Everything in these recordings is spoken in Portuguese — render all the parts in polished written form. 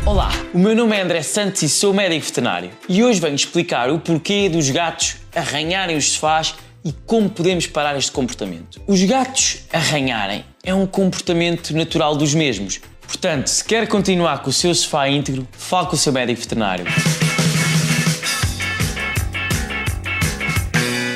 Olá, o meu nome é André Santos e sou médico veterinário. E hoje venho explicar o porquê dos gatos arranharem os sofás e como podemos parar este comportamento. Os gatos arranharem é um comportamento natural dos mesmos. Portanto, se quer continuar com o seu sofá íntegro, fale com o seu médico veterinário.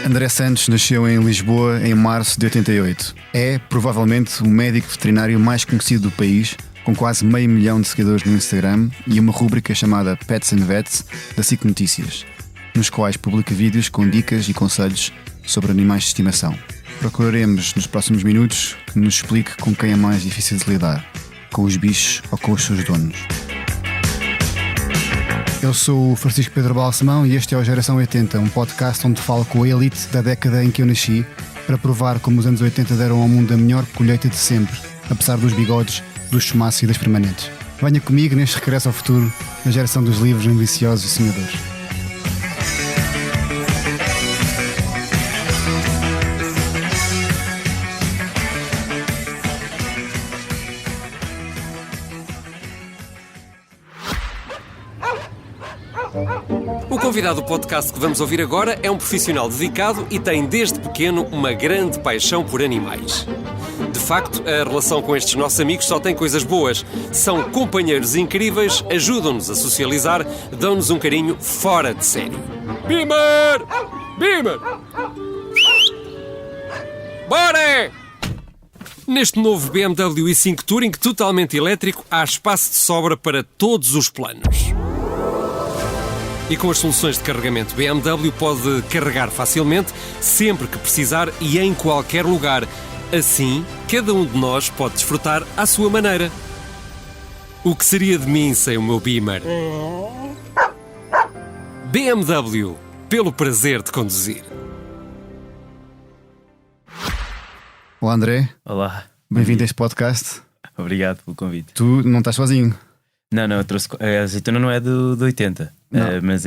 André Santos nasceu em Lisboa em março de 88. É, provavelmente, o médico veterinário mais conhecido do país, com quase 500 mil de seguidores no Instagram e uma rúbrica chamada Pets and Vets da SIC Notícias, nos quais publica vídeos com dicas e conselhos sobre animais de estimação. Procuraremos nos próximos minutos que nos explique com quem é mais difícil de lidar, com os bichos ou com os seus donos. Eu sou o Francisco Pedro Balsemão e este é o Geração 80, um podcast onde falo com a elite da década em que eu nasci para provar como os anos 80 deram ao mundo a melhor colheita de sempre, apesar dos bigodes, dos chumaços e das permanentes. Venha comigo neste regresso ao futuro, na geração dos livros ambiciosos e sonhadores. O convidado do podcast que vamos ouvir agora é um profissional dedicado e tem desde pequeno uma grande paixão por animais. De facto, a relação com estes nossos amigos só tem coisas boas. São companheiros incríveis, ajudam-nos a socializar, dão-nos um carinho fora de série. Beamer! Beamer! Bora! Neste novo BMW i5 Touring totalmente elétrico, há espaço de sobra para todos os planos. E com as soluções de carregamento BMW pode carregar facilmente, sempre que precisar e em qualquer lugar. Assim, cada um de nós pode desfrutar à sua maneira. O que seria de mim sem o meu Beamer? BMW, pelo prazer de conduzir. Olá André, Olá. bem-vindo a este podcast. Obrigado pelo convite. Tu não estás sozinho. Não, eu trouxe... A azeitona não é do 80, mas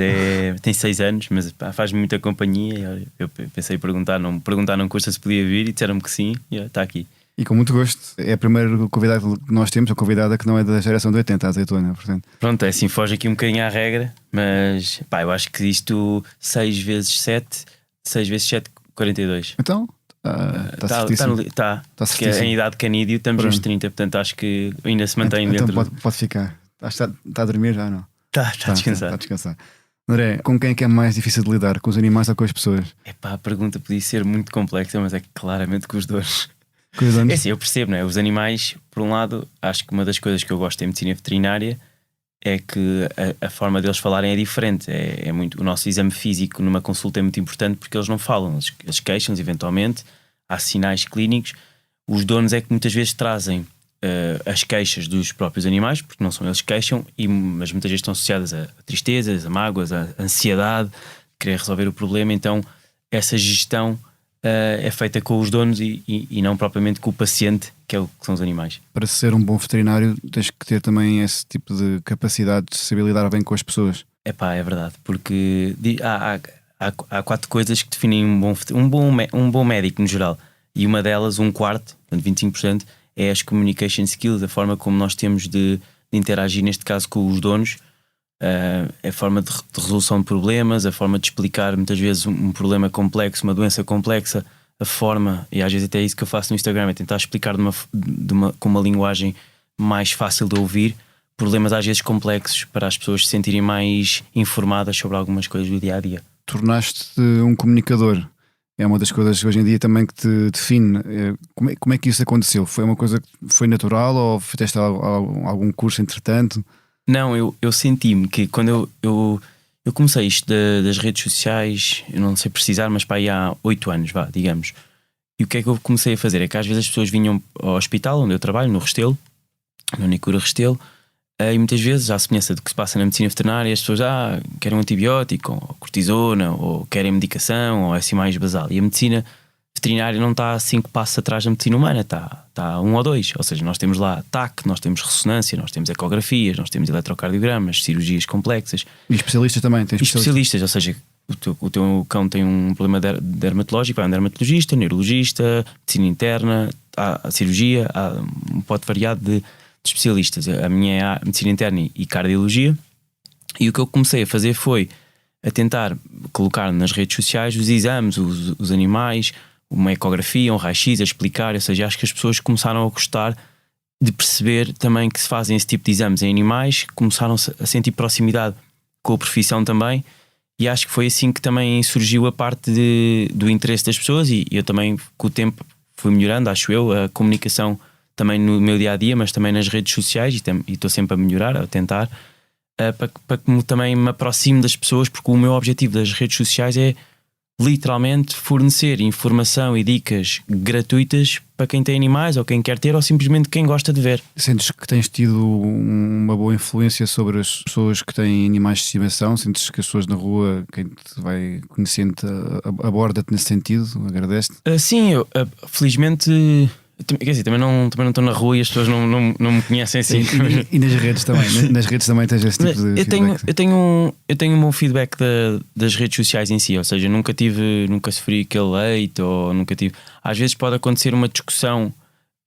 tem 6 anos, mas faz-me muita companhia. Eu pensei em perguntar, não custa se podia vir e disseram-me que sim, e está aqui. E com muito gosto. É a primeira convidada que nós temos, a convidada que não é da geração de 80, a azeitona, portanto. Pronto, é assim, foge aqui um bocadinho à regra, mas eu acho que isto 6 vezes 7, 42. Então, está certíssimo. Está certíssimo. em idade canídeo estamos nos 30, portanto acho que ainda se mantém então dentro. Pode ficar. Acho que está a dormir já, não? Está a descansar. Está a descansar. André, com quem é que é mais difícil de lidar? Com os animais ou com as pessoas? A pergunta podia ser muito complexa, mas é claramente com os dois. Com os donos? É assim, eu percebo, não é? Os animais, por um lado, acho que uma das coisas que eu gosto em medicina veterinária é que a forma deles falarem é diferente. É muito, o nosso exame físico numa consulta é muito importante porque eles não falam, eles queixam-se eventualmente, há sinais clínicos. Os donos é que muitas vezes trazem as queixas dos próprios animais, porque não são eles que queixam, mas muitas vezes estão associadas a tristezas, a mágoas, a ansiedade, querer resolver o problema. Então essa gestão é feita com os donos e não propriamente com o paciente, que são os animais. Para ser um bom veterinário tens que ter também esse tipo de capacidade de saber lidar bem com as pessoas. É verdade, porque há 4 coisas que definem um bom médico no geral, e uma delas, 1/4, 25%, é as communication skills, a forma como nós temos de interagir, neste caso com os donos, a forma de resolução de problemas, a forma de explicar muitas vezes um problema complexo, uma doença complexa, a forma, e às vezes até é isso que eu faço no Instagram, é tentar explicar com uma linguagem mais fácil de ouvir, problemas às vezes complexos, para as pessoas se sentirem mais informadas sobre algumas coisas do dia-a-dia. Tornaste-te um comunicador. É uma das coisas hoje em dia também que te define. Como é que isso aconteceu? Foi uma coisa que foi natural ou fizeste algum curso entretanto? Não, eu senti-me que quando eu comecei isto das redes sociais, eu não sei precisar, mas aí há 8 anos, digamos. E o que é que eu comecei a fazer? É que às vezes as pessoas vinham ao hospital onde eu trabalho, no Restelo, no Unicura Restelo, e muitas vezes, à semelhança do que se passa na medicina veterinária, as pessoas querem um antibiótico, ou cortisona, ou querem medicação, ou assim mais basal. E a medicina veterinária não está 5 passos atrás da medicina humana, está 1 ou 2. Ou seja, nós temos lá TAC, nós temos ressonância, nós temos ecografias, nós temos eletrocardiogramas, cirurgias complexas. E especialistas também? Especialistas, ou seja, o teu cão tem um problema dermatológico, vai a um dermatologista, neurologista, medicina interna, há cirurgia, há um pote variado de especialistas. A minha é a medicina interna e cardiologia. E o que eu comecei a fazer foi a tentar colocar nas redes sociais os exames, os animais, uma ecografia, um raio-x, a explicar. Ou seja, acho que as pessoas começaram a gostar de perceber também que se fazem esse tipo de exames em animais, começaram a sentir proximidade com a profissão também. E acho que foi assim que também surgiu a parte do interesse das pessoas. E eu também, com o tempo, fui melhorando, acho eu, a comunicação também no meu dia-a-dia, mas também nas redes sociais. E estou sempre a melhorar, a tentar, para que também me aproxime das pessoas, porque o meu objetivo das redes sociais é literalmente fornecer informação e dicas gratuitas para quem tem animais ou quem quer ter, ou simplesmente quem gosta de ver. Sentes que tens tido uma boa influência sobre as pessoas que têm animais de estimação? Sentes que as pessoas na rua, quem te vai conhecendo, aborda-te nesse sentido? Agradece-te? Sim, eu felizmente... Quer dizer, também não estou na rua e as pessoas não me conhecem assim. E nas redes também? Nas redes também tens esse tipo de feedback? Eu tenho um bom feedback das redes sociais em si. Ou seja, nunca sofri aquele hate, ou nunca tive. Às vezes pode acontecer uma discussão,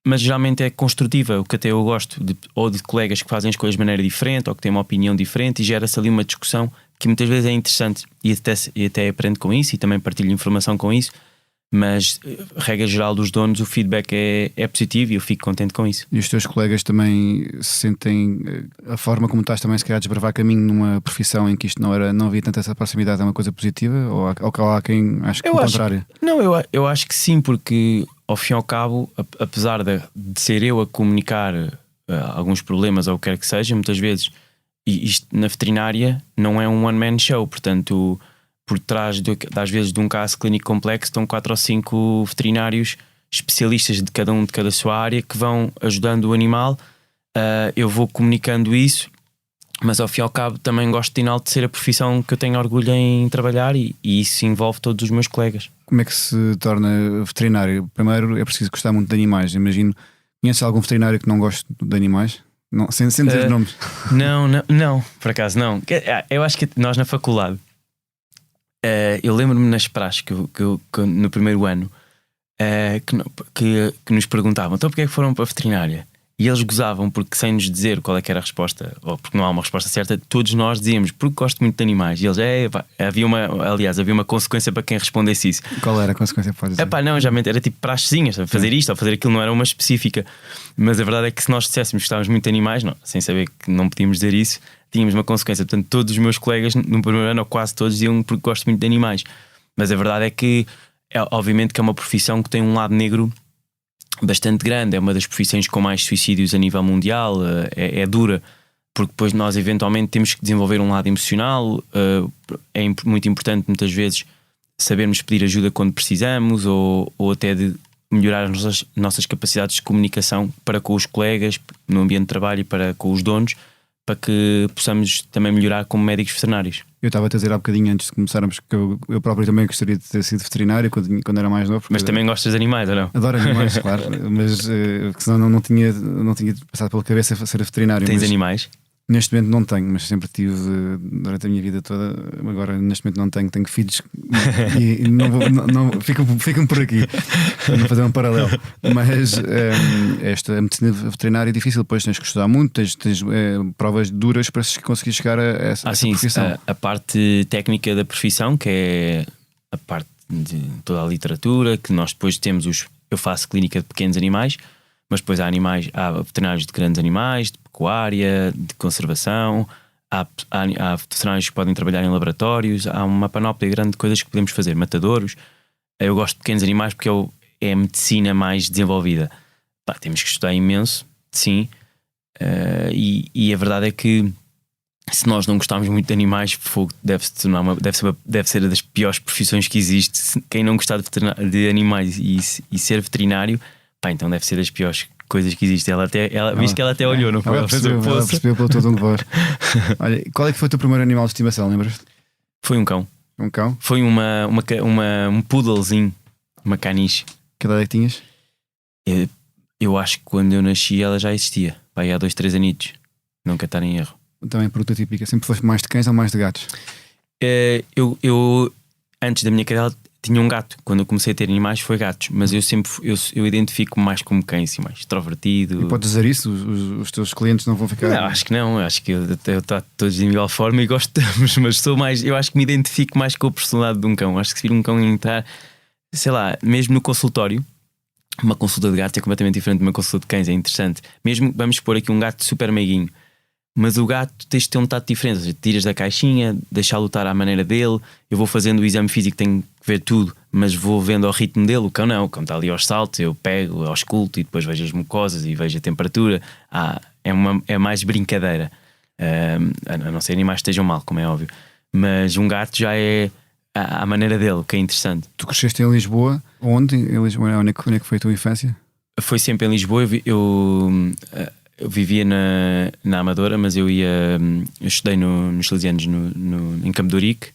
mas geralmente é construtiva, o que até eu gosto, ou de colegas que fazem as coisas de maneira diferente, ou que têm uma opinião diferente, e gera-se ali uma discussão que muitas vezes é interessante, e até aprendo com isso e também partilho informação com isso. Mas, regra geral dos donos, o feedback é positivo e eu fico contente com isso. E os teus colegas também se sentem, a forma como estás também se calhar a desbravar caminho numa profissão em que isto não havia tanta essa proximidade, é uma coisa positiva? Ou há quem acho que o contrário? Não, eu acho que sim, porque ao fim e ao cabo, apesar de ser eu a comunicar alguns problemas ou o que quer que seja, muitas vezes, e isto na veterinária não é um one-man show, portanto... Por trás, às vezes, de um caso clínico complexo, estão 4 ou 5 veterinários especialistas de cada sua área que vão ajudando o animal. Eu vou comunicando isso, mas ao fim e ao cabo também gosto de enaltecer a profissão que eu tenho orgulho em trabalhar e isso envolve todos os meus colegas. Como é que se torna veterinário? Primeiro é preciso gostar muito de animais. Imagino, conheces algum veterinário que não goste de animais? Não, sem dizer nomes. Não, por acaso não. Eu acho que nós na faculdade... eu lembro-me nas praxes que no primeiro ano que nos perguntavam então porque é que foram para a veterinária? E eles gozavam porque, sem nos dizer qual é que era a resposta, ou porque não há uma resposta certa, todos nós dizíamos porque gosto muito de animais. E eles, havia uma consequência para quem respondesse isso. Qual era a consequência? Pode dizer? Não, já era tipo praxezinhas, fazer isto ou fazer aquilo, não era uma específica. Mas a verdade é que se nós disséssemos que gostávamos muito de animais, sem saber que não podíamos dizer isso, tínhamos uma consequência. Portanto, todos os meus colegas no primeiro ano, ou quase todos, diziam porque gosto muito de animais. Mas a verdade é que, obviamente, que é uma profissão que tem um lado negro bastante grande. É uma das profissões com mais suicídios a nível mundial. É dura, porque depois nós eventualmente temos que desenvolver um lado emocional. É muito importante, muitas vezes, sabermos pedir ajuda quando precisamos, ou até de melhorar as nossas capacidades de comunicação para com os colegas no ambiente de trabalho e para com os donos, para que possamos também melhorar como médicos veterinários. Eu estava a dizer há bocadinho antes de começarmos que eu próprio também gostaria de ter sido veterinário quando era mais novo. Mas também gostas de animais, ou não? Adoro animais, claro, mas senão não tinha passado pela cabeça ser veterinário. Tens animais? Neste momento não tenho, mas sempre tive durante a minha vida toda. Agora neste momento não tenho filhos e ficam por aqui. Não fazer um paralelo. Mas esta medicina veterinária é difícil, depois tens que estudar muito, tens provas duras para conseguir chegar a essa profissão. A parte técnica da profissão, que é a parte de toda a literatura, que nós depois temos eu faço clínica de pequenos animais, mas depois há veterinários de grandes animais, de pecuária, de conservação, há veterinários que podem trabalhar em laboratórios, há uma panóplia grande de coisas que podemos fazer, matadouros. Eu gosto de pequenos animais porque é a medicina mais desenvolvida. Temos que estudar imenso, sim, e a verdade é que se nós não gostarmos muito de animais, deve ser uma das piores profissões que existe. Quem não gostar de animais e ser veterinário, então deve ser das piores coisas que existe. Viste que ela até olhou, não foi? Ela percebeu pelo todo de voz. Olha, qual é que foi o teu primeiro animal de estimação, lembras-te? Foi um cão. Um cão? Foi um poodlezinho, uma caniche. Que idade é que tinhas? Eu acho que quando eu nasci ela já existia. Há 2-3 anitos. Nunca está em erro. Também pergunta típica. Sempre foste mais de cães ou mais de gatos? Eu antes da minha cadela tinha um gato. Quando eu comecei a ter animais foi gatos, mas eu sempre eu identifico-me mais como cão, assim, mais extrovertido. E podes dizer isso? Os teus clientes não vão ficar. Não, acho que não, acho que eu trato todos de igual forma e gostamos, mas sou mais, eu acho que me identifico mais com a personalidade de um cão. Acho que se vir um cão entrar, sei lá, mesmo no consultório, uma consulta de gatos é completamente diferente de uma consulta de cães, é interessante. Mesmo vamos pôr aqui um gato super meiguinho, mas o gato tens de ter um tato diferente, ou seja, tiras da caixinha, deixá-lo lutar à maneira dele. Eu vou fazendo o exame físico, tenho que ver tudo, mas vou vendo ao ritmo dele. O cão não, o cão está ali aos saltos, eu pego, ausculto e depois vejo as mucosas e vejo a temperatura. É mais brincadeira, a não ser animais que estejam mal, como é óbvio. Mas um gato já é à maneira dele, que é interessante. Tu cresceste em Lisboa, onde? Em Lisboa, onde é que foi a tua infância? Foi sempre em Lisboa. Eu vivia na Amadora, mas eu estudei nos Salesianos em Campo de Ourique,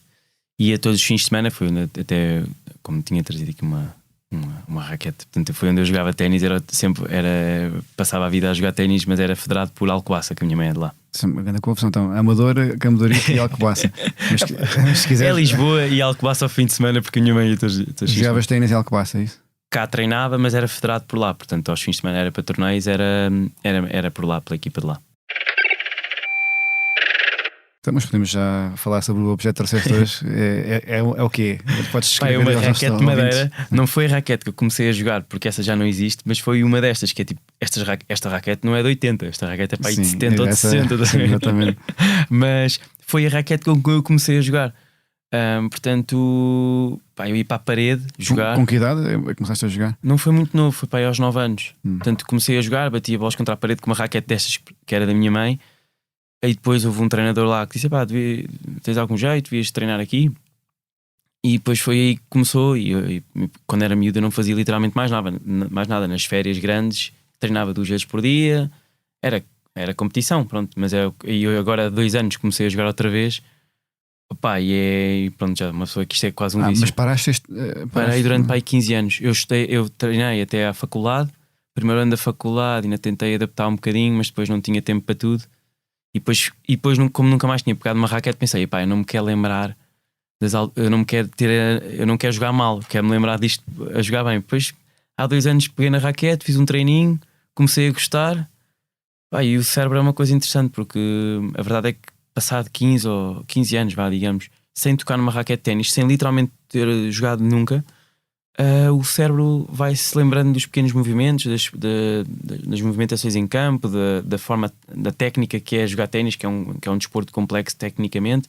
ia todos os fins de semana. Foi até, como tinha trazido aqui uma raquete, portanto foi onde eu jogava ténis. Passava a vida a jogar ténis, mas era federado por Alcobaça, que a minha mãe é de lá. Isso é uma grande confusão. Então, Amadora, Campo de Ourique e Alcobaça. Mas se quiseres, É Lisboa e Alcobaça ao fim de semana, porque a minha mãe ia todos jogavas ténis em Alcobaça, é isso? cá treinava, mas era federado por lá. Portanto, aos fins de semana era para torneios, era por lá, pela equipa de lá. Então, mas podemos já falar sobre o objeto que trouxeste hoje. É o quê? Podes É uma raquete de madeira. Não foi a raquete que eu comecei a jogar, porque essa já não existe, mas foi uma destas, que é tipo, esta raquete não é de 80, esta raquete é para aí de 70 ou de 60. Sim, exatamente. Mas foi a raquete com que eu comecei a jogar. Portanto, eu ia para a parede jogar. Com que idade começaste a jogar? Não foi muito novo, foi para aí aos 9 anos. Portanto, comecei a jogar, batia bolas contra a parede com uma raquete destas que era da minha mãe. E depois houve um treinador lá que disse: tens algum jeito, devias treinar aqui. E depois foi aí que começou. E quando era miúdo eu não fazia literalmente mais nada. Nas férias grandes treinava 2 vezes por dia. Era competição, pronto. Mas eu agora há 2 anos comecei a jogar outra vez. Opa, e pronto, já uma pessoa que isto é quase um vício. Mas paraste Parei durante 15 anos. Eu treinei até à faculdade, primeiro ano da faculdade, ainda tentei adaptar um bocadinho, mas depois não tinha tempo para tudo. E depois como nunca mais tinha pegado uma raquete, pensei: eu não me quero lembrar eu não quero jogar mal, quero me lembrar disto a jogar bem. Depois há 2 anos peguei na raquete, fiz um treininho, comecei a gostar. E o cérebro é uma coisa interessante, porque a verdade é que passado 15 anos, digamos, sem tocar numa raquete de ténis, sem literalmente ter jogado nunca, o cérebro vai-se lembrando dos pequenos movimentos, das movimentações em campo, da forma, da técnica que é jogar ténis, que é um desporto complexo tecnicamente.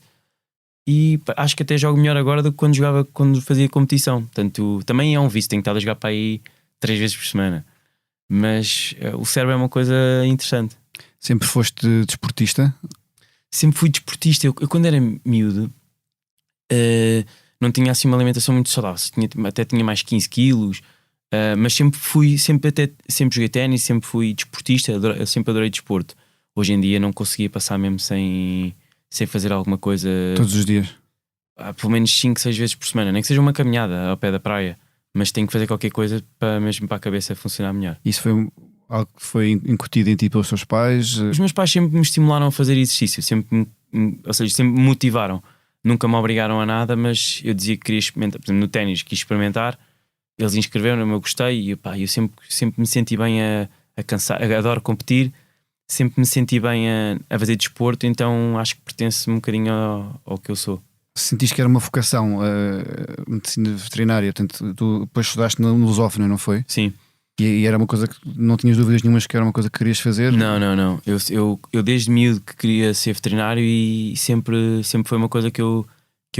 E acho que até jogo melhor agora do que quando fazia competição. Portanto, também é um vício, tenho que estar a jogar para aí 3 vezes por semana. Mas o cérebro é uma coisa interessante. Sempre foste desportista? Sempre fui desportista. Eu quando era miúdo não tinha assim uma alimentação muito saudável, até tinha mais 15 quilos, mas sempre joguei ténis, sempre fui desportista, sempre adorei desporto. Hoje em dia não conseguia passar mesmo sem fazer alguma coisa todos os dias, pelo menos 5, 6 vezes por semana, nem que seja uma caminhada ao pé da praia, mas tenho que fazer qualquer coisa mesmo para a cabeça funcionar melhor. Isso foi algo que foi incutido em ti pelos teus pais? Os meus pais sempre me estimularam a fazer exercício, sempre me motivaram. Nunca me obrigaram a nada, mas eu dizia que queria experimentar. Por exemplo, no ténis quis experimentar, eles inscreveram-me, eu gostei. E eu sempre me senti bem a cansar, adoro competir, sempre me senti bem a fazer desporto, então acho que pertence um bocadinho ao que eu sou. Sentiste que era uma vocação, medicina veterinária, portanto, tu depois estudaste na Lusófona, não foi? Sim. E era uma coisa que não tinhas dúvidas nenhumas que era uma coisa que querias fazer? Não. Eu desde miúdo que queria ser veterinário e sempre foi uma coisa que eu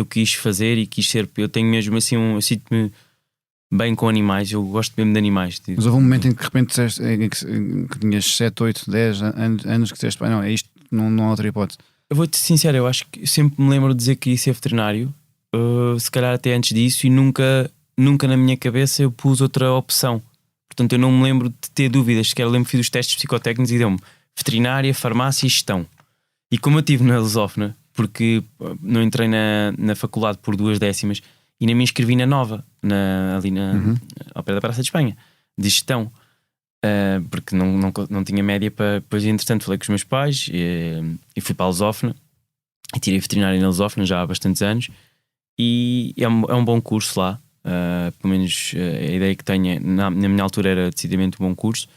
quis fazer e quis ser. Eu tenho mesmo assim eu sinto-me bem com animais, eu gosto mesmo de animais. Mas houve um momento em que de repente disseste, em que tinhas 7, 8, 10 anos que disseste: não, é isto, não há outra hipótese. Eu vou-te ser sincero, eu acho que sempre me lembro de dizer que queria ser veterinário, se calhar até antes disso, e nunca na minha cabeça eu pus outra opção. Portanto, eu não me lembro de ter dúvidas. Sequer lembro que fiz os testes psicotécnicos e deu-me veterinária, farmácia e gestão. E como eu estive na Lusófona, porque não entrei na faculdade por 2 décimas, e nem me inscrevi na nova, ao pé da Praça de Espanha, de gestão, porque não tinha média para. Depois, entretanto, falei com os meus pais e fui para a Lusófona e tirei veterinária na Lusófona já há bastantes anos. E é um bom curso lá. Pelo menos a ideia que tenho na minha altura era decididamente um bom curso.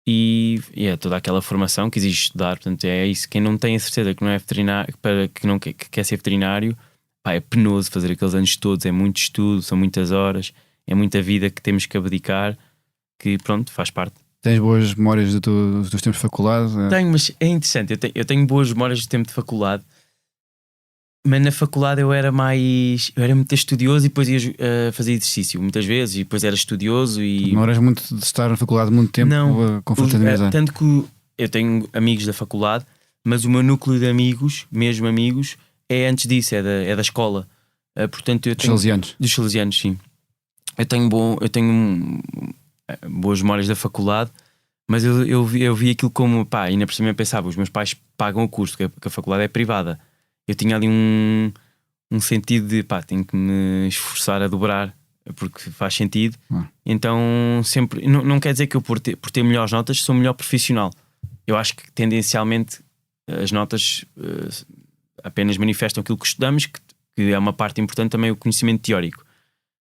E é toda aquela formação que exige estudar. Portanto, é isso. Quem não tem a certeza que não é veterinário, que quer ser veterinário, pá, é penoso fazer aqueles anos todos. É muito estudo, são muitas horas, é muita vida que temos que abdicar. Que pronto, faz parte. Tens boas memórias dos teus tempos de faculdade? Tenho, mas é interessante. Eu tenho boas memórias do tempo de faculdade, mas na faculdade eu era muito estudioso e depois ia fazer exercício muitas vezes, e depois era estudioso e não eras muito de estar na faculdade muito tempo? Não, com fraternidade? tanto que eu tenho amigos da faculdade, mas o meu núcleo de amigos, mesmo amigos, é antes disso, é da escola. Portanto, eu tenho, dos salesianos, sim. Eu tenho boas memórias da faculdade, mas eu vi aquilo como, pá, ainda por cima eu pensava, os meus pais pagam o curso, que a faculdade é privada. Eu tinha ali um sentido de, pá, tenho que me esforçar a dobrar, porque faz sentido. Então sempre, não quer dizer que eu por ter melhores notas sou melhor profissional. Eu acho que tendencialmente as notas apenas manifestam aquilo que estudamos, que é uma parte importante também o conhecimento teórico.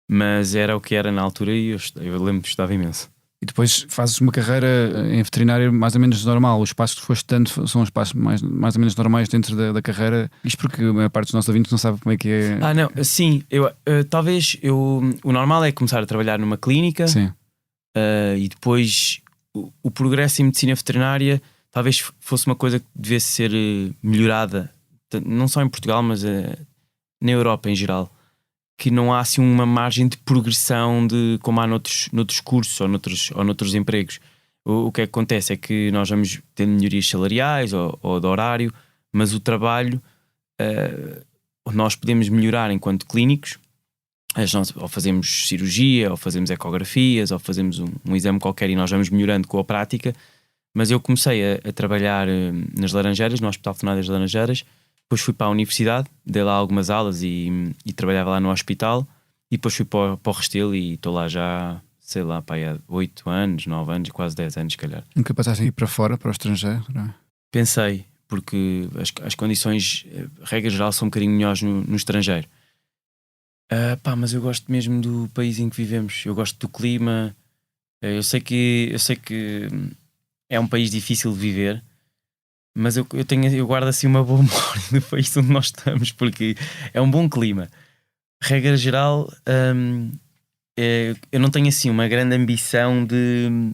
Mas era o que era na altura e eu lembro de estudar imenso. E depois fazes uma carreira em veterinário mais ou menos normal. Os passos que foste dando são os passos mais ou menos normais dentro da carreira. Isto porque a maior parte dos nossos ouvintes não sabe como é que é. Não, sim. Talvez o normal é começar a trabalhar numa clínica. Sim. E depois o progresso em medicina veterinária talvez fosse uma coisa que devesse ser melhorada, não só em Portugal, mas na Europa em geral. Que não há assim uma margem de progressão como há noutros cursos ou noutros empregos. O que acontece é que nós vamos tendo melhorias salariais ou de horário, mas o trabalho nós podemos melhorar enquanto clínicos. Ou fazemos cirurgia, ou fazemos ecografias, ou fazemos um exame qualquer e nós vamos melhorando com a prática. Mas eu comecei a trabalhar nas Laranjeiras, no Hospital Veterinário das Laranjeiras. Depois fui para a universidade, dei lá algumas aulas e trabalhava lá no hospital. E depois fui para o Restelo e estou lá já, sei lá, pá, há 8 anos, 9 anos, quase 10 anos, se calhar. Nunca passaste a ir para fora, para o estrangeiro? Não? Pensei, porque as condições, regra geral, são um bocadinho melhores no estrangeiro. Mas eu gosto mesmo do país em que vivemos. Eu gosto do clima. Eu sei que é um país difícil de viver, mas eu guardo assim uma boa memória do país onde nós estamos, porque é um bom clima. Regra geral, eu não tenho assim uma grande ambição de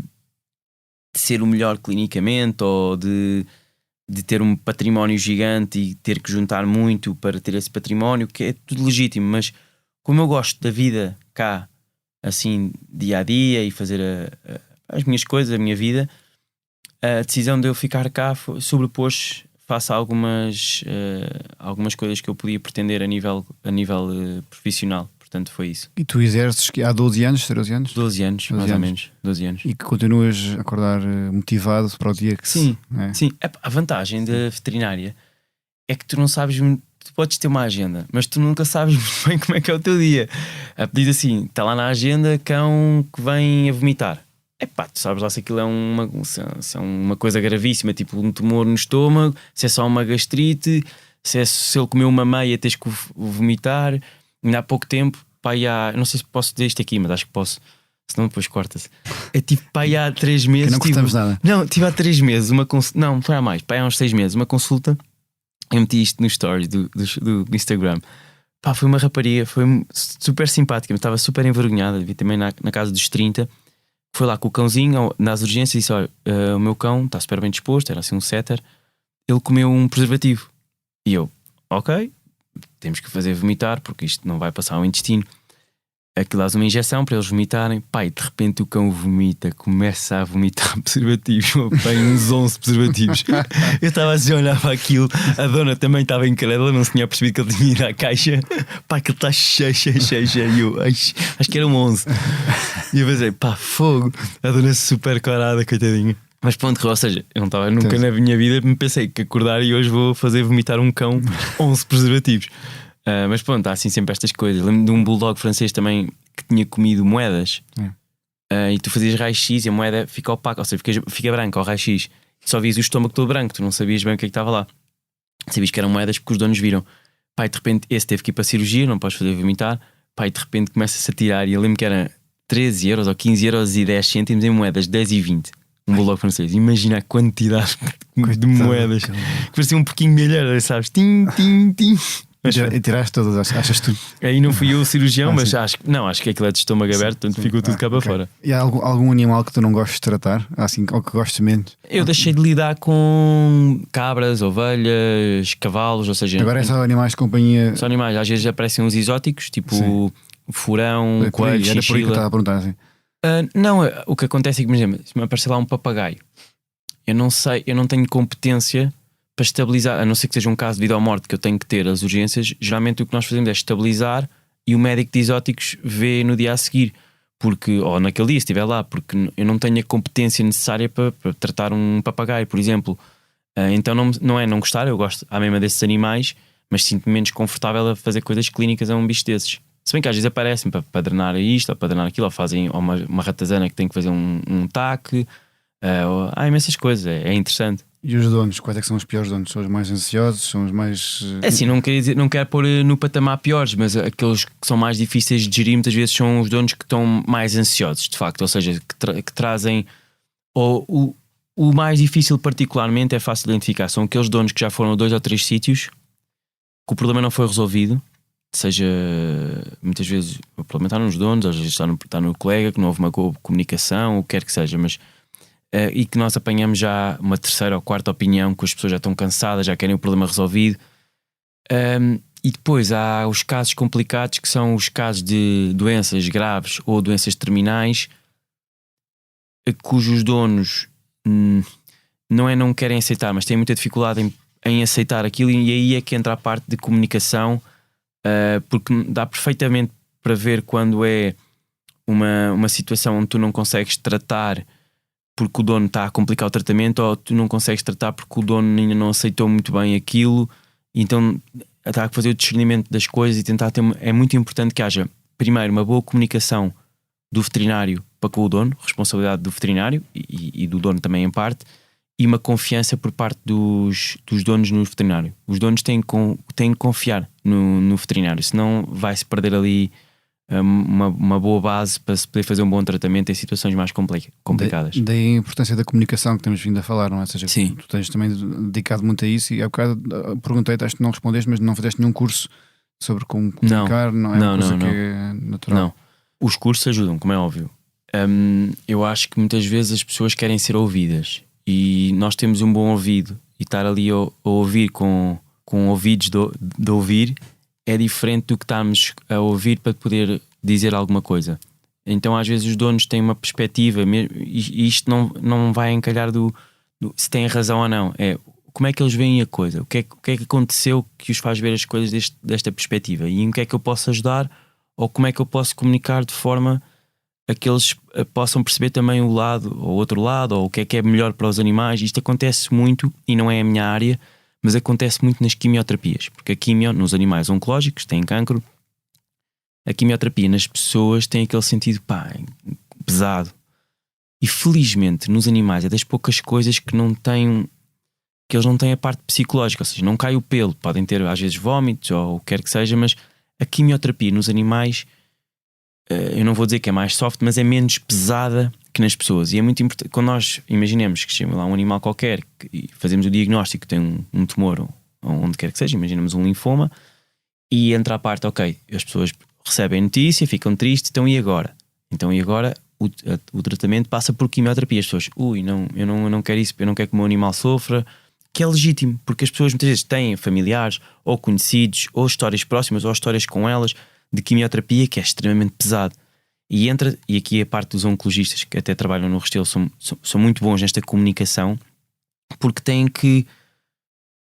ser o melhor clinicamente ou de ter um património gigante e ter que juntar muito para ter esse património, que é tudo legítimo, mas como eu gosto da vida cá, assim, dia a dia, e fazer as minhas coisas, a minha vida, a decisão de eu ficar cá sobrepôs face a algumas coisas que eu podia pretender a nível profissional. Portanto, foi isso. E tu exerces há 12 anos, 13 anos? 12 anos, mais ou menos. 12 anos. E que continuas a acordar motivado para o dia que sim. A vantagem da veterinária é que tu não sabes muito. Tu podes ter uma agenda, mas tu nunca sabes muito bem como é que é o teu dia. Diz assim, está lá na agenda cão que vem a vomitar. Tu sabes lá se aquilo é uma coisa gravíssima, tipo um tumor no estômago, se é só uma gastrite, se ele comeu uma meia tens que vomitar. Ainda há pouco tempo, não sei se posso dizer isto aqui, mas acho que posso, senão depois corta-se. Há 3 meses. Que não cortamos nada. Não, tive há 3 meses uma consulta. Não, foi há mais, há uns 6 meses, uma consulta. Eu meti isto no story do Instagram. Foi uma rapariga, foi super simpática, mas estava super envergonhada. Vi também na casa dos 30. Foi lá com o cãozinho nas urgências e disse: olha, o meu cão está super bem disposto, era assim um setter, ele comeu um preservativo. E eu, ok, temos que fazer vomitar porque isto não vai passar ao intestino. Aquilo dás uma injeção para eles vomitarem. De repente o cão vomita, começa a vomitar preservativos. Uns 11 preservativos. Eu estava assim a olhar para aquilo. A dona também estava incrédula, não se tinha percebido que ele tinha ido à caixa. Que ele está cheio. E eu, acho que eram 11. E eu pensei, fogo. A dona super corada, coitadinha. Mas pronto, ou seja, eu não estava nunca na minha vida, me pensei que acordar e hoje vou fazer vomitar um cão 11 preservativos. Mas pronto, há assim sempre estas coisas. Lembro-me de um bulldog francês também que tinha comido moedas. E tu fazias raio-x e a moeda fica opaca, ou seja, fica branca ao raio-x. Só vias o estômago todo branco, tu não sabias bem o que é que estava lá. Sabias que eram moedas porque os donos viram. De repente esse teve que ir para a cirurgia, não podes fazer vomitar. pá, e de repente começa-se a tirar. E eu lembro que era 13 euros ou 15 euros e 10 cêntimos em moedas 10 e 20. Um bulldog francês. Imagina a quantidade de moedas que parecia um porquinho milheiro, sabes? Tim, tim, tim. E tiraste todas, achas tu? Aí não fui eu o cirurgião, mas acho que aquilo é de estômago aberto, portanto ficou tudo cá para fora. E há algum animal que tu não gostes de tratar? Assim, ou que gostes menos? Eu deixei de lidar com cabras, ovelhas, cavalos, ou seja. Agora é só animais de companhia. Só animais, às vezes aparecem uns exóticos, tipo furão, coelho, era por aí que eu chinchila. estava a perguntar assim. Não, o que acontece é que, por exemplo, se me aparecer lá um papagaio, eu não sei, eu não tenho competência para estabilizar, a não ser que seja um caso de vida ou morte que eu tenho que ter as urgências. Geralmente o que nós fazemos é estabilizar e o médico de exóticos vê no dia a seguir, porque, ou naquele dia, se estiver lá, porque eu não tenho a competência necessária para tratar um papagaio, por exemplo. Então não gostar, eu gosto à mesma desses animais, mas sinto-me menos confortável a fazer coisas clínicas a um bicho desses. Se bem que às vezes aparecem para drenar isto ou para drenar aquilo, ou fazem uma ratazana que tem que fazer um taque. Há imensas coisas, é interessante. E os donos, quais é que são os piores donos? São os mais ansiosos? São os mais. É assim, não quero pôr no patamar piores, mas aqueles que são mais difíceis de gerir muitas vezes são os donos que estão mais ansiosos, de facto, ou seja, que trazem. O mais difícil, particularmente, é fácil de identificar. São aqueles donos que já foram a 2 ou 3 sítios, que o problema não foi resolvido, seja muitas vezes o problema está nos donos, às vezes está no colega, que não houve uma comunicação, o que quer que seja, mas. E que nós apanhamos já uma terceira ou quarta opinião, que as pessoas já estão cansadas, já querem o problema resolvido. E depois há os casos complicados, que são os casos de doenças graves ou doenças terminais, cujos donos não querem aceitar, mas têm muita dificuldade em aceitar aquilo, e aí é que entra a parte de comunicação, porque dá perfeitamente para ver quando é uma situação onde tu não consegues tratar porque o dono está a complicar o tratamento, ou tu não consegues tratar porque o dono ainda não aceitou muito bem aquilo, então está a fazer o discernimento das coisas e tentar ter. É muito importante que haja, primeiro, uma boa comunicação do veterinário para com o dono, responsabilidade do veterinário e do dono também em parte, e uma confiança por parte dos donos no veterinário. Os donos têm que confiar no veterinário, senão vai-se perder ali uma boa base para se poder fazer um bom tratamento em situações mais complicadas. Daí a importância da comunicação que temos vindo a falar, não é? Ou seja, sim. Tu tens também dedicado muito a isso, e há bocado perguntei-te, acho que não respondeste, mas não fizeste nenhum curso sobre como comunicar, não é uma coisa que é natural? Não, os cursos ajudam, como é óbvio. Eu acho que muitas vezes as pessoas querem ser ouvidas, e nós temos um bom ouvido, e estar ali a ouvir com ouvidos de ouvir é diferente do que estarmos a ouvir para poder dizer alguma coisa. Então às vezes os donos têm uma perspectiva, e isto não vai encalhar do se têm razão ou não, é como é que eles veem a coisa, o que é que aconteceu que os faz ver as coisas desta perspectiva, e em que é que eu posso ajudar, ou como é que eu posso comunicar de forma a que eles possam perceber também o lado, ou outro lado, ou o que é melhor para os animais. Isto acontece muito, e não é a minha área, mas acontece muito nas quimioterapias, porque a quimio nos animais oncológicos têm cancro, a quimioterapia nas pessoas tem aquele sentido pesado, e felizmente nos animais é das poucas coisas que eles não têm a parte psicológica, ou seja, não cai o pelo, podem ter às vezes vómitos ou o que quer que seja, mas a quimioterapia nos animais, eu não vou dizer que é mais soft, mas é menos pesada que nas pessoas. E é muito importante, quando nós imaginemos que chega lá um animal qualquer e fazemos o diagnóstico que tem um tumor, ou onde quer que seja, imaginamos um linfoma, e entra a parte, ok, as pessoas recebem a notícia, ficam tristes, então e agora? Então e agora o tratamento passa por quimioterapia. As pessoas, eu não quero isso, eu não quero que o meu animal sofra, que é legítimo, porque as pessoas muitas vezes têm familiares ou conhecidos ou histórias próximas ou histórias com elas de quimioterapia, que é extremamente pesado. E aqui a parte dos oncologistas que até trabalham no Restelo são muito bons nesta comunicação, porque têm que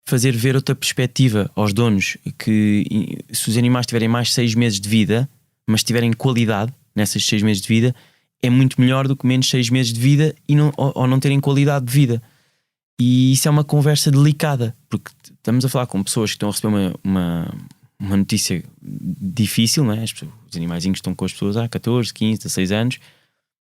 fazer ver outra perspectiva aos donos, que se os animais tiverem mais 6 meses de vida, mas tiverem qualidade nessas 6 meses de vida, é muito melhor do que menos 6 meses de vida ou não terem qualidade de vida. E isso é uma conversa delicada, porque estamos a falar com pessoas que estão a receber uma notícia difícil, não é? Os animaizinhos estão com as pessoas há 14, 15, 16 anos,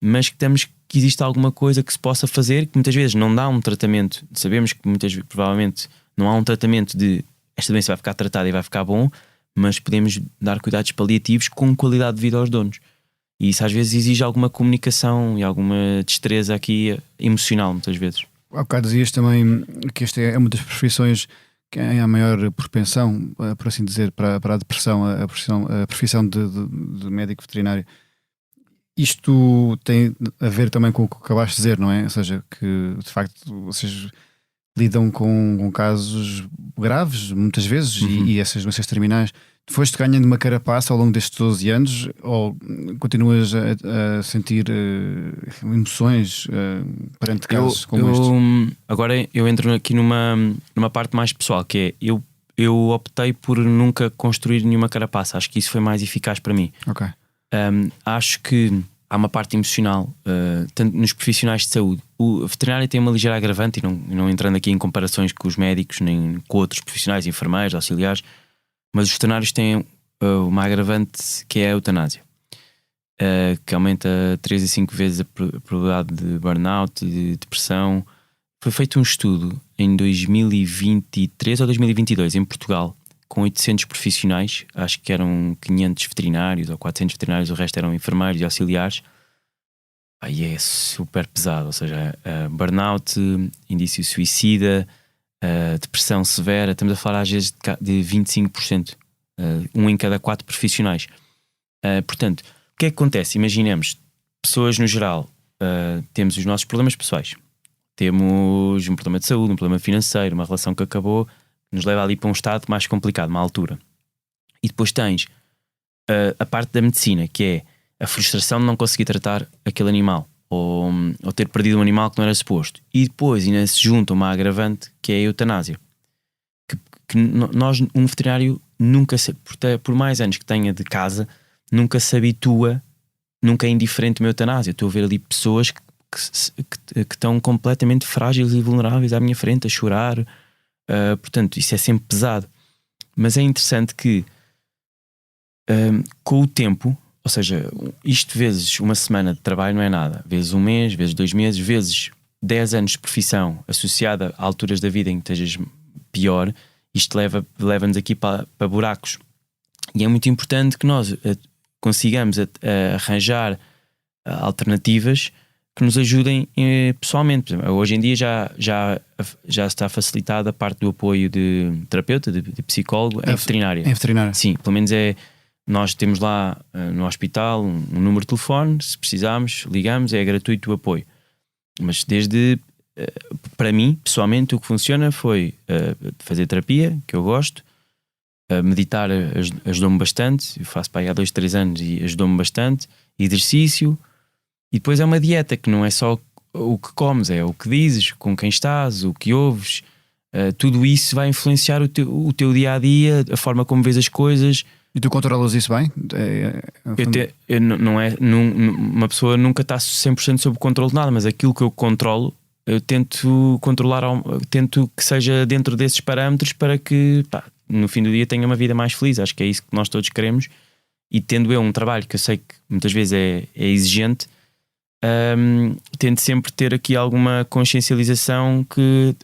mas que existe alguma coisa que se possa fazer, que muitas vezes não dá um tratamento. Sabemos que muitas vezes, provavelmente, não há um tratamento de esta doença vai ficar tratada e vai ficar bom, mas podemos dar cuidados paliativos com qualidade de vida aos donos. E isso às vezes exige alguma comunicação e alguma destreza aqui emocional, muitas vezes. Há bocado dizias também que esta é uma das profissões que tem a maior propensão, por assim dizer, para a depressão, a profissão de médico veterinário. Isto tem a ver também com o que acabaste de dizer, não é? Ou seja, que de facto vocês lidam com casos graves, muitas vezes, e essas doenças terminais. Foste ganhando uma carapaça ao longo destes 12 anos ou continuas a sentir emoções perante casos como estes? Agora eu entro aqui numa parte mais pessoal, que é eu optei por nunca construir nenhuma carapaça. Acho que isso foi mais eficaz para mim. Ok. Acho que há uma parte emocional, tanto nos profissionais de saúde. O veterinário tem uma ligeira agravante, e não entrando aqui em comparações com os médicos nem com outros profissionais, enfermeiros, auxiliares, mas os veterinários têm uma agravante que é a eutanásia, que aumenta 3 a 5 vezes a probabilidade de burnout, de depressão. Foi feito um estudo em 2023 ou 2022 em Portugal, com 800 profissionais, acho que eram 500 veterinários ou 400 veterinários, o resto eram enfermeiros e auxiliares. Aí é super pesado, ou seja, burnout, indício suicida, depressão severa, estamos a falar às vezes de 25%, um em cada 4 profissionais. Portanto, o que é que acontece? Imaginemos, pessoas no geral, temos os nossos problemas pessoais, temos um problema de saúde, um problema financeiro, uma relação que acabou, nos leva ali para um estado mais complicado, uma altura. E depois tens a parte da medicina, que é a frustração de não conseguir tratar aquele animal, ou ter perdido um animal que não era suposto. E depois ainda se junta uma agravante, que é a eutanásia. Que nós, um veterinário, nunca, por mais anos que tenha de casa, nunca se habitua, nunca é indiferente uma eutanásia. Estou a ver ali pessoas que estão completamente frágeis e vulneráveis à minha frente, a chorar. Portanto, isso é sempre pesado. Mas é interessante que com o tempo, ou seja, isto vezes uma semana de trabalho não é nada, vezes um mês, vezes 2 meses, vezes 10 anos de profissão associada a alturas da vida em que estejas pior, isto leva-nos aqui para buracos. E é muito importante que nós consigamos arranjar alternativas que nos ajudem pessoalmente. Por exemplo, hoje em dia já está facilitada a parte do apoio de terapeuta, de psicólogo em veterinária. Em veterinária. Sim, pelo menos nós temos lá no hospital um número de telefone, se precisarmos, ligamos, é gratuito o apoio. Mas para mim, pessoalmente, o que funciona foi fazer terapia, que eu gosto, meditar ajudou-me bastante, eu faço para aí há 2, 3 anos e ajudou-me bastante, exercício. E depois é uma dieta que não é só o que comes, é o que dizes, com quem estás, o que ouves. Tudo isso vai influenciar o teu dia-a-dia, a forma como vês as coisas. E tu controlas isso bem? Uma pessoa nunca está 100% sob controle de nada, mas aquilo que eu controlo, eu tento controlar, tento que seja dentro desses parâmetros para que no fim do dia tenha uma vida mais feliz. Acho que é isso que nós todos queremos. E tendo eu um trabalho que eu sei que muitas vezes é exigente, tento sempre ter aqui alguma consciencialização que,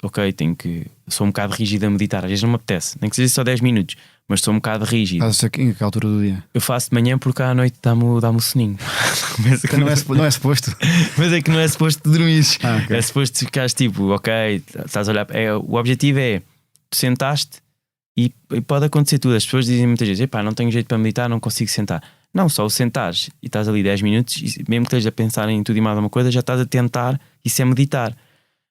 sou um bocado rígido a meditar, às vezes não me apetece, nem que seja só 10 minutos, mas sou um bocado rígido. Fazes aqui em que altura do dia? Eu faço de manhã porque à noite dá-me o soninho. Não é suposto. Mas é que não é suposto dormir. Okay. É suposto ficares tipo, estás a olhar. O objetivo é, tu sentaste e pode acontecer tudo. As pessoas dizem muitas vezes, não tenho jeito para meditar, não consigo sentar. Não, só o sentares e estás ali 10 minutos, e mesmo que estejas a pensar em tudo e mais alguma coisa, já estás a tentar, isso é meditar.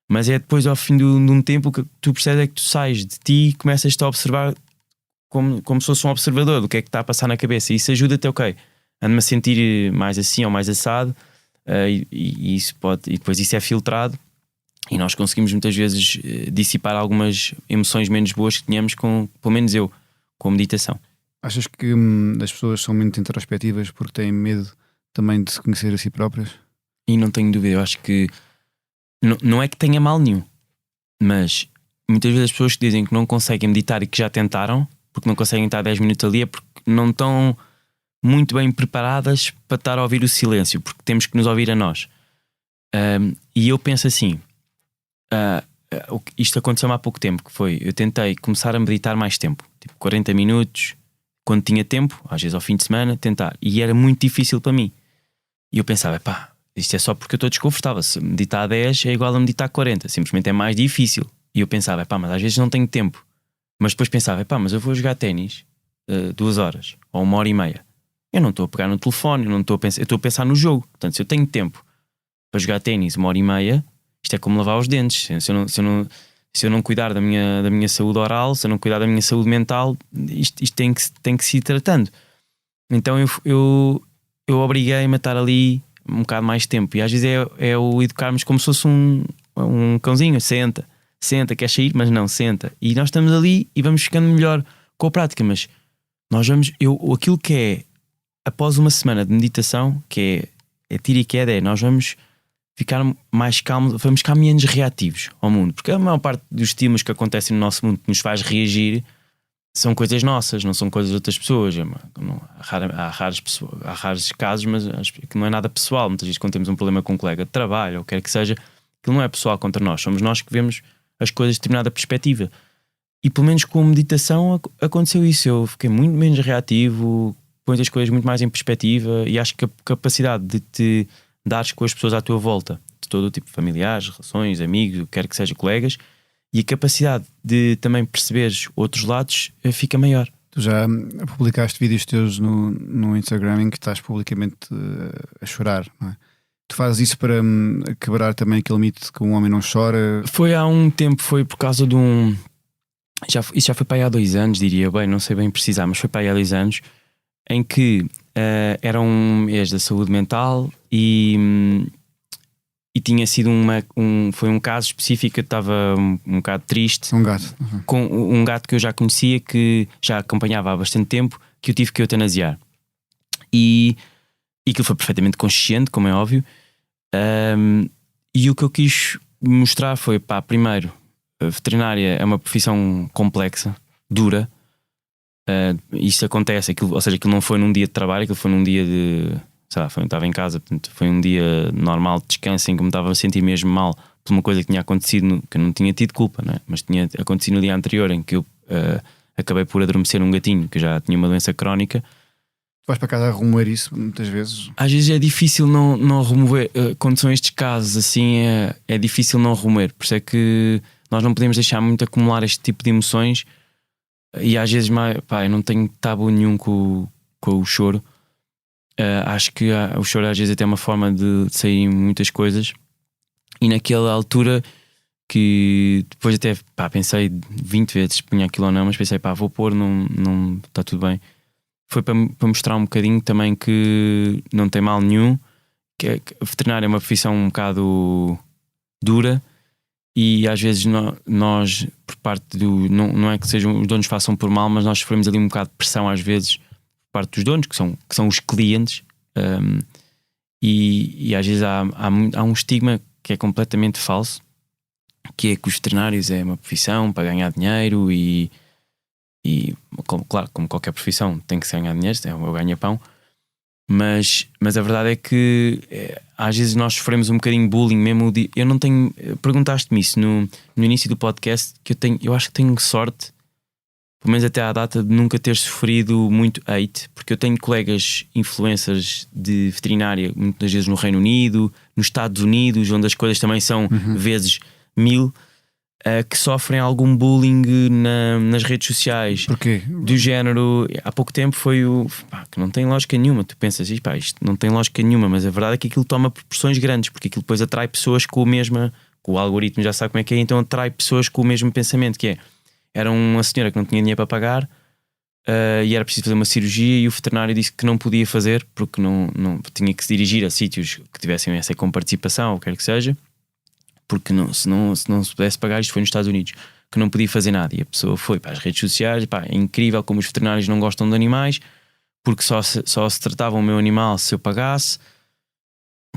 Mas é depois, ao fim de um tempo, que tu percebes é que tu sais de ti e começas-te a observar como se fosse um observador do que é que está a passar na cabeça. E isso ajuda-te, ando-me a sentir mais assim ou mais assado, e depois isso é filtrado e nós conseguimos muitas vezes dissipar algumas emoções menos boas que tínhamos, pelo menos eu, com a meditação. Achas que as pessoas são muito introspectivas porque têm medo também de se conhecer a si próprias? E não tenho dúvida, eu acho que não é que tenha mal nenhum, mas muitas vezes as pessoas que dizem que não conseguem meditar e que já tentaram, porque não conseguem estar 10 minutos ali, é porque não estão muito bem preparadas para estar a ouvir o silêncio, porque temos que nos ouvir a nós. E eu penso assim, isto aconteceu-me há pouco tempo, que foi, eu tentei começar a meditar mais tempo, tipo 40 minutos, quando tinha tempo, às vezes ao fim de semana, tentar. E era muito difícil para mim. E eu pensava, pá, isto é só porque eu estou desconfortável. Se meditar a 10 é igual a meditar a 40. Simplesmente é mais difícil. E eu pensava, pá, mas às vezes não tenho tempo. Mas depois pensava, pá, mas eu vou jogar ténis 2 horas ou 1h30. Eu não estou a pegar no telefone, eu estou a pensar no jogo. Portanto, se eu tenho tempo para jogar ténis 1h30, isto é como lavar os dentes. Se eu não cuidar da minha saúde oral, se eu não cuidar da minha saúde mental, isto tem que se ir tratando. Então eu obriguei-me a estar ali um bocado mais tempo. E às vezes é o educarmos como se fosse um cãozinho. Senta, quer sair, mas não, senta. E nós estamos ali e vamos ficando melhor com a prática. Mas nós vamos, aquilo que é após uma semana de meditação, que é tiro e queda, nós vamos ficar mais calmos, vamos ficar menos reativos ao mundo, porque a maior parte dos estímulos que acontecem no nosso mundo que nos faz reagir são coisas nossas, não são coisas de outras pessoas. Há raros casos, mas acho que não é nada pessoal. Muitas vezes quando temos um problema com um colega de trabalho ou quer que seja, aquilo não é pessoal contra nós, somos nós que vemos as coisas de determinada perspectiva. E pelo menos com a meditação aconteceu isso. Eu fiquei muito menos reativo, pões as coisas muito mais em perspectiva, e acho que a capacidade de te dares com as pessoas à tua volta, de todo o tipo, familiares, relações, amigos, quer que seja, colegas, e a capacidade de também perceberes outros lados fica maior. Tu já publicaste vídeos teus no Instagram em que estás publicamente a chorar, não é? Tu fazes isso para quebrar também aquele mito que um homem não chora? Foi há um tempo, foi por causa de um... Isso já foi para aí há 2 anos, diria bem, não sei bem precisar, mas foi para aí há 2 anos, em que era um mês da saúde mental e tinha sido foi um caso específico que eu estava um bocado triste. Um gato. Uhum. Com um gato que eu já conhecia, que já acompanhava há bastante tempo, que eu tive que eutanasiar. E aquilo foi perfeitamente consciente, como é óbvio. E o que eu quis mostrar foi, pá, primeiro, a veterinária é uma profissão complexa, dura. Isto acontece, ou seja, aquilo não foi num dia de trabalho, aquilo foi num dia de... Sei lá, eu estava em casa, portanto, foi um dia normal de descanso em que me estava a sentir mesmo mal por uma coisa que tinha acontecido, que eu não tinha tido culpa, não é? Mas tinha acontecido no dia anterior, em que eu acabei por adormecer um gatinho que já tinha uma doença crónica. Vais para casa a remoer isso muitas vezes? Às vezes é difícil não remover. Quando são estes casos assim, é difícil não remover. Por isso é que nós não podemos deixar muito acumular este tipo de emoções. E às vezes, pá, eu não tenho tabu nenhum com o choro. Acho que o choro às vezes é até uma forma de sair muitas coisas. E naquela altura que depois até, pá, pensei 20 vezes punha aquilo ou não, mas pensei, pá, vou pôr, não está tudo bem. Foi para mostrar um bocadinho também que não tem mal nenhum, que a veterinária é uma profissão um bocado dura. E às vezes nós por parte do... Não é que sejam, os donos façam por mal, mas nós sofremos ali um bocado de pressão às vezes por parte dos donos, que são os clientes. E às vezes há um estigma que é completamente falso, que é que os veterinários é uma profissão para ganhar dinheiro e claro, como qualquer profissão tem que se ganhar dinheiro, é o ganha-pão. Mas a verdade é que às vezes nós sofremos um bocadinho bullying mesmo. Eu não tenho... Perguntaste-me isso no início do podcast, que eu acho que tenho sorte, pelo menos até à data, de nunca ter sofrido muito hate, porque eu tenho colegas influencers de veterinária muitas vezes no Reino Unido, nos Estados Unidos, onde as coisas também são vezes 1000, que sofrem algum bullying nas redes sociais. Porquê? Do género, há pouco tempo foi que não tem lógica nenhuma. Tu pensas, isto não tem lógica nenhuma, mas a verdade é que aquilo toma proporções grandes, porque aquilo depois atrai pessoas com o algoritmo já sabe como é que é, então atrai pessoas com o mesmo pensamento, que era uma senhora que não tinha dinheiro para pagar e era preciso fazer uma cirurgia, e o veterinário disse que não podia fazer porque não tinha que se dirigir a sítios que tivessem essa com participação ou quer que seja, porque se não se pudesse pagar, isto foi nos Estados Unidos, que não podia fazer nada. E a pessoa foi para as redes sociais, pá, é incrível como os veterinários não gostam de animais, porque só se tratava o meu animal se eu pagasse.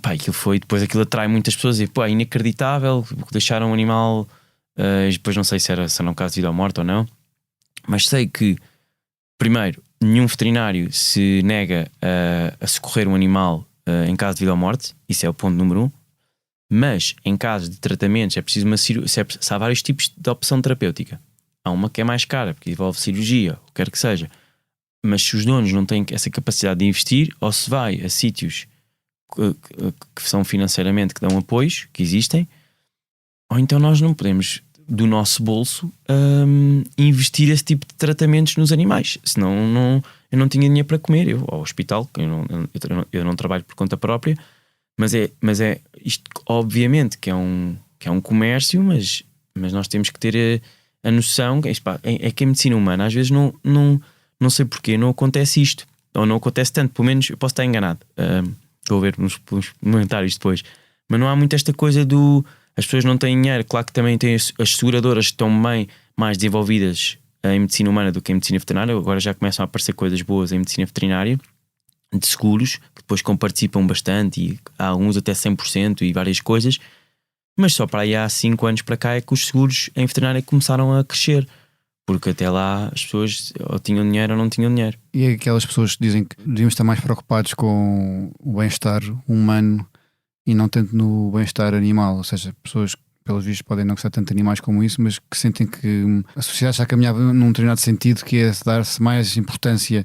Pá, depois aquilo atrai muitas pessoas e, pô, é inacreditável, deixaram um animal, depois não sei se era um caso de vida ou morte ou não, mas sei que, primeiro, nenhum veterinário se nega a socorrer um animal em caso de vida ou morte, isso é o ponto número 1. Mas em caso de tratamentos é preciso uma cirurgia. Há vários tipos de opção terapêutica. Há uma que é mais cara, porque envolve cirurgia, o que quer que seja. Mas se os donos não têm essa capacidade de investir, ou se vai a sítios que são financeiramente, que dão apoios, que existem, ou então nós não podemos, do nosso bolso, investir esse tipo de tratamentos nos animais. Senão eu não tinha dinheiro para comer. Eu ao hospital, eu não trabalho por conta própria, mas é isto, obviamente, que é um comércio, mas nós temos que ter a noção é que a medicina humana às vezes não sei porquê não acontece isto, ou não acontece tanto, pelo menos eu posso estar enganado. Estou a ver nos comentários depois, mas não há muito esta coisa as pessoas não têm dinheiro. Claro que também têm as seguradoras que estão bem mais desenvolvidas em medicina humana do que em medicina veterinária. Agora já começam a aparecer coisas boas em medicina veterinária, de seguros, que depois comparticipam bastante, e há alguns até 100% e várias coisas. Mas só para aí há 5 anos para cá é que os seguros em veterinária começaram a crescer, porque até lá as pessoas ou tinham dinheiro ou não tinham dinheiro. E é aquelas pessoas que dizem que devíamos estar mais preocupados com o bem-estar humano e não tanto no bem-estar animal. Ou seja, pessoas que pelos vistos podem não gostar tanto de animais como isso, mas que sentem que a sociedade está a caminhar num determinado sentido, que é dar-se mais importância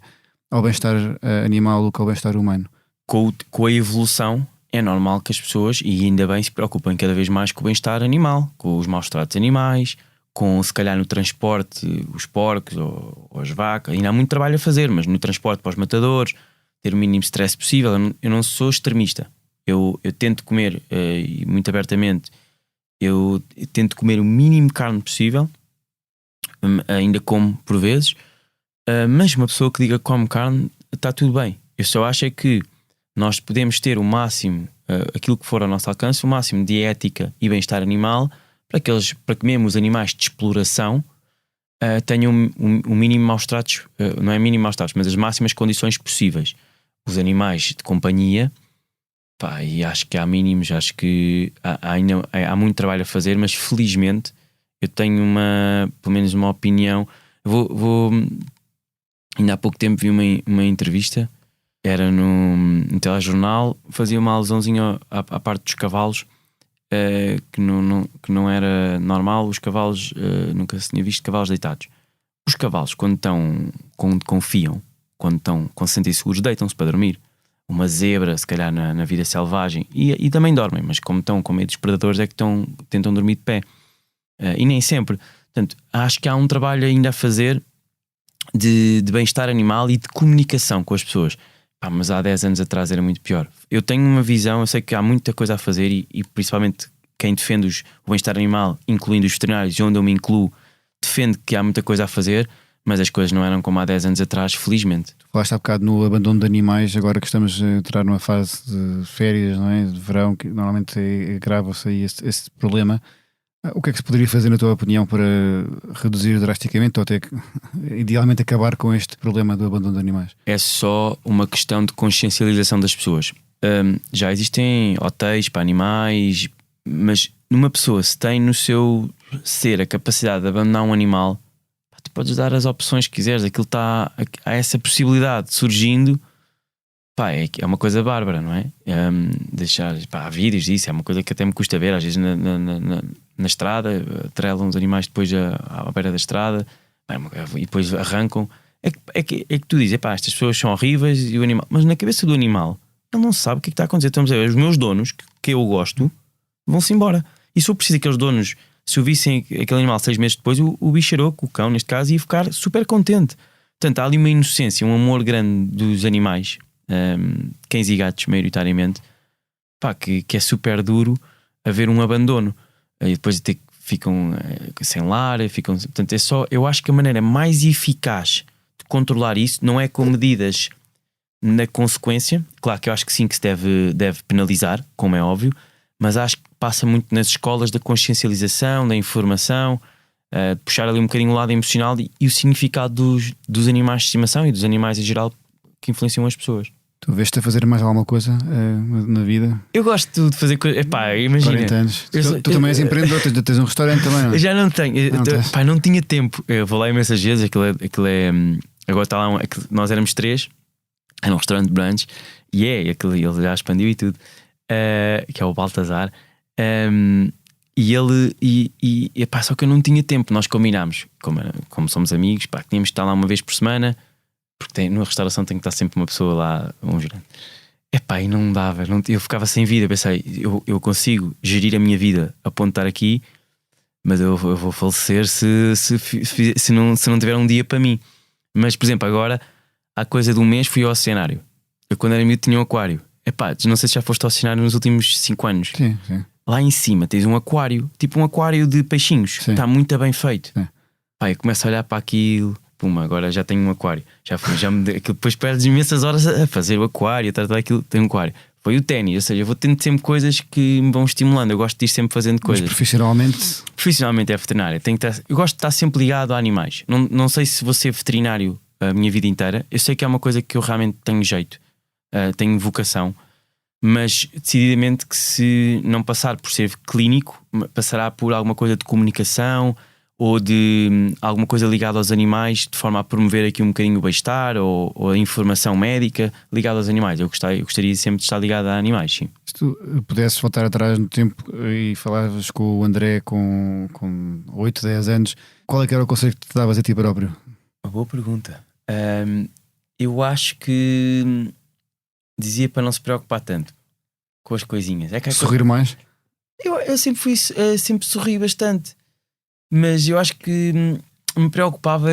ao bem-estar animal do que ao bem-estar humano. Com a evolução é normal que as pessoas, e ainda bem, se preocupem cada vez mais com o bem-estar animal, com os maus tratos animais, com se calhar no transporte os porcos ou as vacas. Ainda há muito trabalho a fazer, mas no transporte para os matadores, ter o mínimo stress possível. Eu não sou extremista. Eu tento comer, e muito abertamente, eu tento comer o mínimo de carne possível, ainda como por vezes, mas uma pessoa que diga que come carne, está tudo bem. Eu só acho é que nós podemos ter o máximo, aquilo que for ao nosso alcance, o máximo de ética e bem-estar animal, para que mesmo os animais de exploração tenham o mínimo maus tratos, não é mínimo maus tratos, mas as máximas condições possíveis. Os animais de companhia, e acho que há mínimos, acho que há muito trabalho a fazer, mas felizmente eu tenho pelo menos uma opinião. Ainda há pouco tempo vi uma entrevista, era no telejornal, fazia uma alusãozinha à parte dos cavalos, que não era normal. Os cavalos, nunca se tinha visto cavalos deitados. Os cavalos, quando confiam, quando se sentem seguros, deitam-se para dormir. Uma zebra, se calhar na vida selvagem, e também dormem, mas como estão com medo dos predadores, é que tentam dormir de pé, e nem sempre. Portanto, acho que há um trabalho ainda a fazer de bem-estar animal e de comunicação com as pessoas. Mas há 10 anos atrás era muito pior. Eu tenho uma visão, eu sei que há muita coisa a fazer, e principalmente quem defende o bem-estar animal, incluindo os veterinários, onde eu me incluo, defende que há muita coisa a fazer, mas as coisas não eram como há 10 anos atrás, felizmente. Falaste há bocado no abandono de animais, agora que estamos a entrar numa fase de férias, não é? De verão, que normalmente agrava-se aí esse problema. O que é que se poderia fazer, na tua opinião, para reduzir drasticamente ou até idealmente acabar com este problema do abandono de animais? É só uma questão de consciencialização das pessoas. Já existem hotéis para animais, mas numa pessoa, se tem no seu ser a capacidade de abandonar um animal, tu podes dar as opções que quiseres. Aquilo há essa possibilidade surgindo. É uma coisa bárbara, não é? Há vídeos disso, é uma coisa que até me custa ver. Às vezes na estrada atrelam os animais depois à beira da estrada, e depois arrancam. É que tu dizes, estas pessoas são horríveis, e o animal, mas na cabeça do animal ele não sabe o que é que está a acontecer. Estamos a dizer, os meus donos, que eu gosto, vão-se embora, e se eu preciso aqueles donos, se eu vissem aquele animal 6 meses depois, o bicharoco, o cão neste caso, ia ficar super contente. Portanto, há ali uma inocência, um amor grande dos animais, cães e gatos maioritariamente, que é super duro haver um abandono, e depois ficam sem lar, portanto eu acho que a maneira mais eficaz de controlar isso não é com medidas na consequência. Claro que eu acho que sim, que se deve penalizar, como é óbvio, mas acho que passa muito nas escolas da consciencialização, da informação, de puxar ali um bocadinho o lado emocional e o significado dos animais de estimação e dos animais em geral que influenciam as pessoas. Tu veste a fazer mais alguma coisa na vida? Eu gosto de fazer coisas. Imagina. 40 anos. Tu também és empreendedor, tens um restaurante também, não é? Eu já não tenho. Não tinha tempo. Eu vou lá imensas vezes. Aquilo é. Agora está lá. Nós éramos 3. Era um restaurante de brunch. E ele já expandiu e tudo. Que é o Baltazar. E ele. Só que eu não tinha tempo. Nós combinámos. Como somos amigos, que tínhamos de estar lá uma vez por semana. porque numa restauração tem que estar sempre uma pessoa lá, um gerente. Epá, e não dava, eu ficava sem vida. Pensei, eu consigo gerir a minha vida a ponto de estar aqui, mas eu vou falecer se não tiver um dia para mim. Mas, por exemplo, agora, há coisa de um mês fui ao oceanário. Eu, quando era miúdo, tinha um aquário. Epá, não sei se já foste ao oceanário nos últimos 5 anos. Sim. Lá em cima tens um aquário, tipo um aquário de peixinhos. Sim. Está muito bem feito. Sim. Pá, eu começo a olhar para aquilo. Puma, agora já tenho um aquário. Depois perdes imensas horas a fazer o aquário, a tratar aquilo. Tenho um aquário. Foi o ténis, ou seja, eu vou tendo sempre coisas que me vão estimulando. Eu gosto de ir sempre fazendo coisas. Mas profissionalmente é veterinário. Eu gosto de estar sempre ligado a animais. Não sei se vou ser veterinário a minha vida inteira. Eu sei que é uma coisa que eu realmente tenho jeito, tenho vocação, mas decididamente que se não passar por ser clínico, passará por alguma coisa de comunicação ou de alguma coisa ligada aos animais, de forma a promover aqui um bocadinho o bem-estar ou a informação médica ligada aos animais. Eu gostaria sempre de estar ligado a animais, sim. Se tu pudesses voltar atrás no tempo e falavas com o André com 8, 10 anos, qual é que era o conselho que te davas a ti próprio? Uma boa pergunta. Eu acho que dizia para não se preocupar tanto com as coisinhas. Sorrir mais? Eu sempre sempre sorri bastante. Mas eu acho que me preocupava.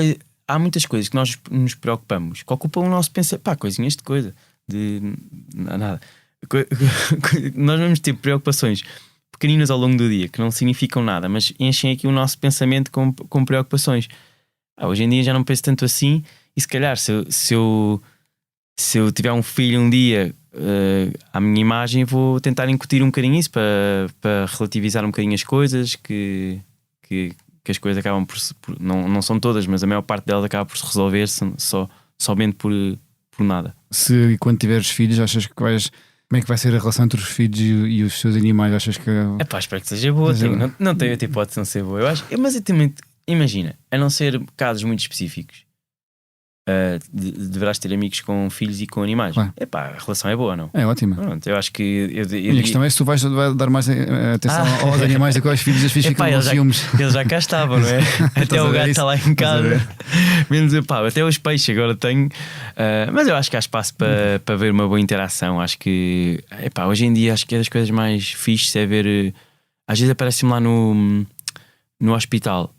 Há muitas coisas que nós nos preocupamos que ocupam o nosso pensamento. Pá, coisinhas de coisa. Nada. Nós vamos ter preocupações pequeninas ao longo do dia que não significam nada, mas enchem aqui o nosso pensamento com preocupações. Hoje em dia já não penso tanto assim. E se calhar, se eu tiver um filho um dia à minha imagem, vou tentar incutir um bocadinho isso para relativizar um bocadinho as coisas, que as coisas acabam por não são todas, mas a maior parte delas acaba por se resolver somente por nada. Se quando tiveres filhos, achas que como é que vai ser a relação entre os filhos e os seus animais? Achas que espero que seja boa. Não tenho outra hipótese de não ser boa, eu acho. Mas eu também, imagina, a não ser casos muito específicos, deverás ter amigos com filhos e com animais. Claro. A relação é boa, não? É ótima. Pronto, eu acho que a questão é se tu vais dar mais atenção aos animais do que aos filhos. Os filhos ficam com ciúmes. Eles já cá estavam, não é? Até o gato está lá em casa. Menos, até os peixes agora tenho. Mas eu acho que há espaço para ver uma boa interação. Acho que hoje em dia acho que é das coisas mais fixes é ver. Às vezes aparece-me lá no hospital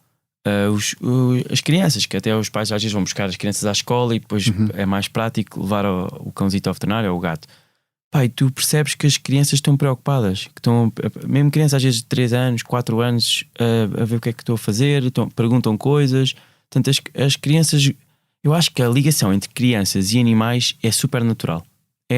as crianças, que até os pais às vezes vão buscar as crianças à escola e depois é mais prático levar o cãozito ao veterinário ou o gato. E tu percebes que as crianças estão preocupadas, que estão, mesmo crianças às vezes de 3 anos, 4 anos, a ver o que é que estou a fazer, perguntam coisas. Portanto, as crianças, eu acho que a ligação entre crianças e animais é super natural.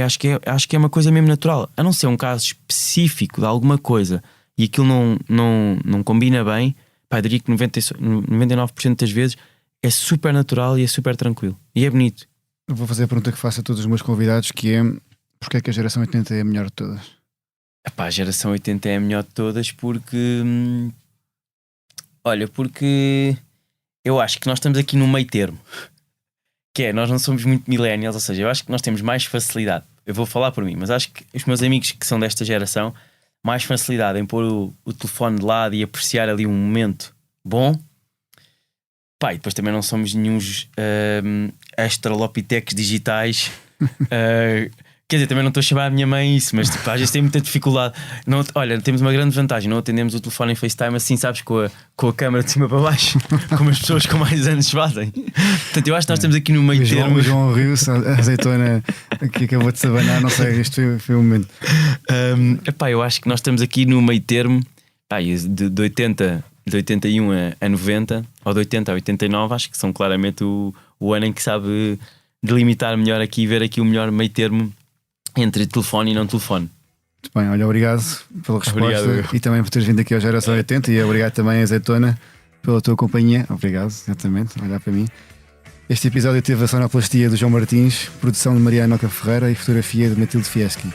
Acho que é uma coisa mesmo natural, a não ser um caso específico de alguma coisa e aquilo não combina bem. Eu diria que 99% das vezes é super natural e é super tranquilo. E é bonito. Eu vou fazer a pergunta que faço a todos os meus convidados, que é: porque é que a geração 80 é a melhor de todas? A geração 80 é a melhor de todas porque porque eu acho que nós estamos aqui no meio termo, que é, nós não somos muito millennials, ou seja, eu acho que nós temos mais facilidade. Eu vou falar por mim, mas acho que os meus amigos que são desta geração, mais facilidade em pôr o telefone de lado e apreciar ali um momento bom. E depois também não somos nenhuns astralopiteques digitais. Quer dizer, também não estou a chamar a minha mãe isso, mas às vezes tem muita dificuldade. Olha, temos uma grande vantagem: não atendemos o telefone em FaceTime assim, sabes, com a câmera de cima para baixo, como as pessoas com mais anos fazem. Portanto, eu acho que nós estamos aqui no meio termo. O João riu-se, a azeitona que acabou de se abanar, não sei, este foi o momento. Eu acho que nós estamos aqui no meio termo, de 81 a 90, ou de 80 a 89, acho que são claramente o ano em que sabe delimitar melhor aqui e ver aqui o melhor meio termo entre telefone e não telefone. Muito bem, olha, obrigado pela resposta. Obrigado. E também por teres vindo aqui ao Geração 80, e obrigado também, Azeitona, pela tua companhia. Obrigado, exatamente, olhar para mim. Este episódio teve a sonoplastia do João Martins, produção de Mariana Oca Ferreira e fotografia de Matilde Fieschi.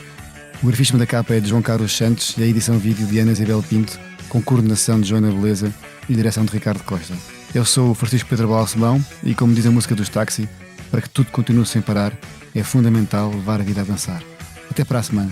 O grafismo da capa é de João Carlos Santos e a edição vídeo de Ana Isabel Pinto, com coordenação de Joana Beleza e direção de Ricardo Costa. Eu sou o Francisco Pedro Balsemão e, como diz a música dos Táxi, para que tudo continue sem parar, é fundamental levar a vida a dançar. Até para a semana.